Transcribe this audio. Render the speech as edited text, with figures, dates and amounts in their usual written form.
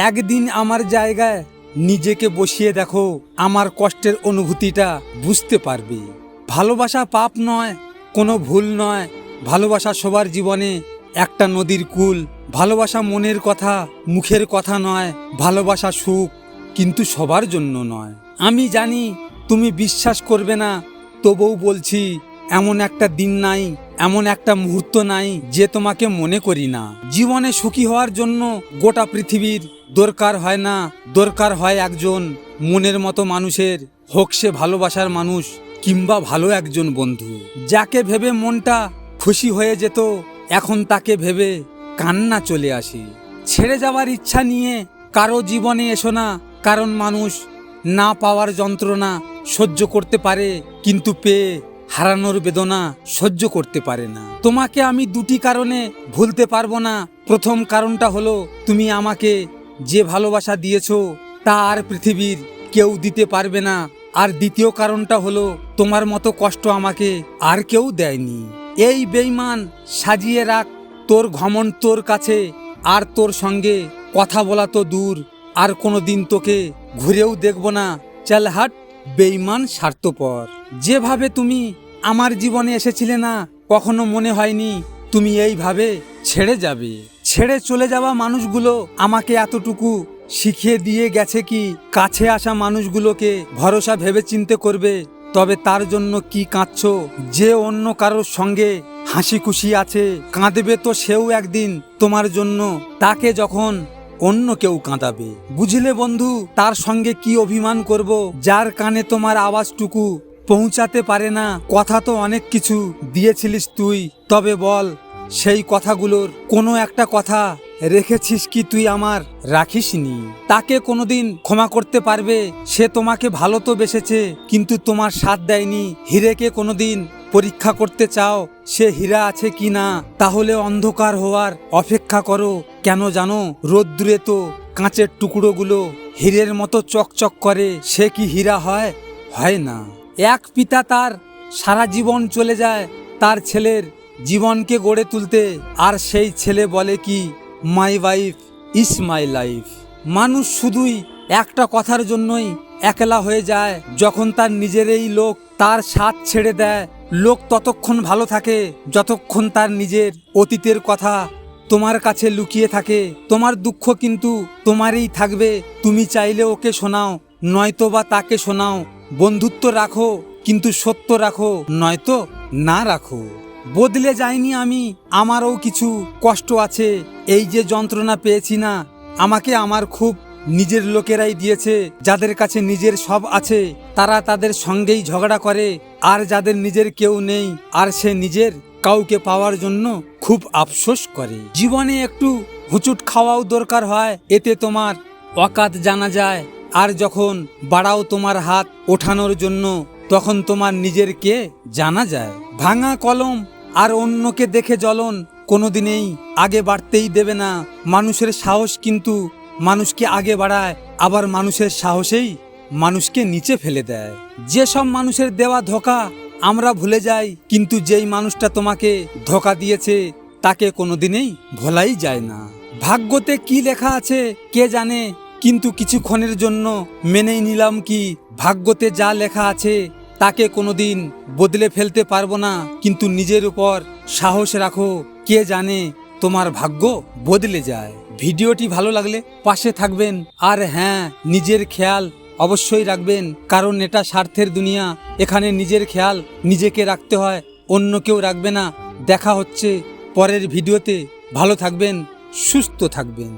একদিন আমার জায়গায় নিজেকে বসিয়ে দেখো, আমার কষ্টের অনুভূতিটা বুঝতে পারবে। ভালোবাসা পাপ নয়, কোনো ভুল নয়। ভালোবাসা সবার জীবনে একটা নদীর কূল। ভালোবাসা মনের কথা, মুখের কথা নয়। ভালোবাসা সুখ, কিন্তু সবার জন্য নয়। আমি জানি তুমি বিশ্বাস করবে না, তবুও বলছি, এমন একটা দিন নাই, এমন একটা মুহূর্ত নাই যে তোমাকে মনে করি না। জীবনে সুখী হওয়ার জন্য গোটা পৃথিবীর দরকার হয় না, দরকার হয় একজন মনের মতো মানুষের, হোক সে ভালোবাসার মানুষ কিংবা ভালো একজন বন্ধু। যাকে ভেবে মনটা খুশি হয়ে যেত, এখন তাকে ভেবে কান্না চলে আসে। ছেড়ে যাওয়ার ইচ্ছা নিয়ে কারো জীবনে এসো না, কারণ মানুষ না পাওয়ার যন্ত্রণা সহ্য করতে পারে, কিন্তু পেয়ে হারানোর বেদনা সহ্য করতে পারে না। তোমাকে আমি দুটি কারণে ভুলতে পারবো না। প্রথম কারণটা হলো, তুমি আমাকে যে ভালোবাসা দিয়েছো তা আর পৃথিবীর কেউ দিতে পারবে না। আর দ্বিতীয় কারণটা হলো, তোমার মতো কষ্ট আমাকে আর কেউ দেয়নি। এই বেঈমান সাজিয়ে রাখ তোর ঘমন্ড তোর কাছে, আর তোর সঙ্গে কথা বলা তো দূর, আর কোনোদিন তোকে ঘুরেও দেখব না। চল হাট বেঈমান স্বার্থপর। যেভাবে তুমি আমার জীবনে এসেছিলে না, কখনো মনে হয়নি তুমি এইভাবে ছেড়ে যাবে। ছেড়ে চলে যাওয়া মানুষগুলো আমাকে এতটুকু শিখিয়ে দিয়ে গেছে কি, কাছে আসা মানুষগুলোকে ভরসা ভেবে চিন্তে করবে। তবে তার জন্য কি কাঁদছো? যে অন্য কারোর সঙ্গে হাসি খুশি আছে, কাঁদবে তো সেও একদিন তোমার জন্য, তাকে যখন অন্য কেউ কাঁদাবে। বুঝলে বন্ধু, তার সঙ্গে কি অভিমান করব, যার কানে তোমার আওয়াজটুকু পৌঁছাতে পারে না। কথা তো অনেক কিছু দিয়েছিলিস তুই, তবে বল সেই কথাগুলোর কোনো একটা কথা রেখেছিস কি তুই আমার? রাখিসনি। তাকে কোনোদিন ক্ষমা করতে পারবে? সে তোমাকে ভালো তো বেসেছে, কিন্তু তোমার সাথ দেয়নি। হীরেকে কোনোদিন পরীক্ষা করতে চাও সে হীরা আছে কি না? তাহলে অন্ধকার হওয়ার অপেক্ষা করো। কেন জানো, রোদ্দুরে তো কাঁচের টুকরোগুলো হীরের মতো চকচক করে, সে কি হীরা হয়? হয় না। এক পিতা তার সারা জীবন চলে যায় তার ছেলের জীবনকে গড়ে তুলতে, আর সেই ছেলে বলে কি, my wife is my life. মানুষ শুধুই একটা কথার জন্যই একলা হয়ে যায়, যখন তার নিজেরই লোক তার সাথ ছেড়ে দেয়। লোক ততক্ষণ ভালো থাকে যতক্ষণ তার নিজের অতীতের কথা তোমার কাছে লুকিয়ে থাকে। তোমার দুঃখ কিন্তু তোমারই থাকবে। তুমি চাইলে ওকে শোনাও, নয়তো বা তাকে শোনাও। বন্ধুত্ব রাখো, কিন্তু সত্য রাখো, নয়তো না রাখো। বদলে যাইনি আমি, আমারও কিছু কষ্ট আছে। এই যে যন্ত্রণা পেয়েছি না, আমাকে আমার খুব নিজের লোকেরাই দিয়েছে। যাদের কাছে নিজের সব আছে তারা তাদের সঙ্গেই ঝগড়া করে, আর যাদের নিজের কেউ নেই আর সে নিজের কাউকে পাওয়ার জন্য খুব আফসোস করে। জীবনে একটু হুচুট খাওয়াও দরকার হয়, এতে তোমার অকাত জানা যায়। আর যখন বাড়াও তোমার হাত ওঠানোর জন্য, তখন তোমার নিজের কে জানা যায়। ভাঙা কলম আর অন্যকে দেখে জ্বলন কোনোদিনেই আগে বাড়তেই দেবে না। মানুষের সাহস কিন্তু মানুষকে আগে বাড়ায়, আবার মানুষের সাহসেই মানুষকে নিচে ফেলে দেয়। যেসব মানুষের দেওয়া ধোঁকা আমরা ভুলে যাই, কিন্তু যেই মানুষটা তোমাকে ধোঁকা দিয়েছে তাকে কোনোদিনেই ভোলাই যায় না। ভাগ্যতে কি লেখা আছে কে জানে, কিন্তু কিছুক্ষণের জন্য মেনেই নিলাম কি, ভাগ্যতে যা লেখা আছে তাকে কোনোদিন বদলে ফেলতে পারবো না। কিন্তু নিজের উপর সাহস রাখো, কে জানে তোমার ভাগ্য বদলে যায়। ভিডিওটি ভালো লাগলে পাশে থাকবেন, আর হ্যাঁ, নিজের খেয়াল অবশ্যই রাখবেন, কারণ এটা স্বার্থের দুনিয়া। এখানে নিজের খেয়াল নিজেকে রাখতে হয়, অন্য কেউ রাখবে না। দেখা হচ্ছে পরের ভিডিওতে। ভালো থাকবেন, সুস্থ থাকবেন।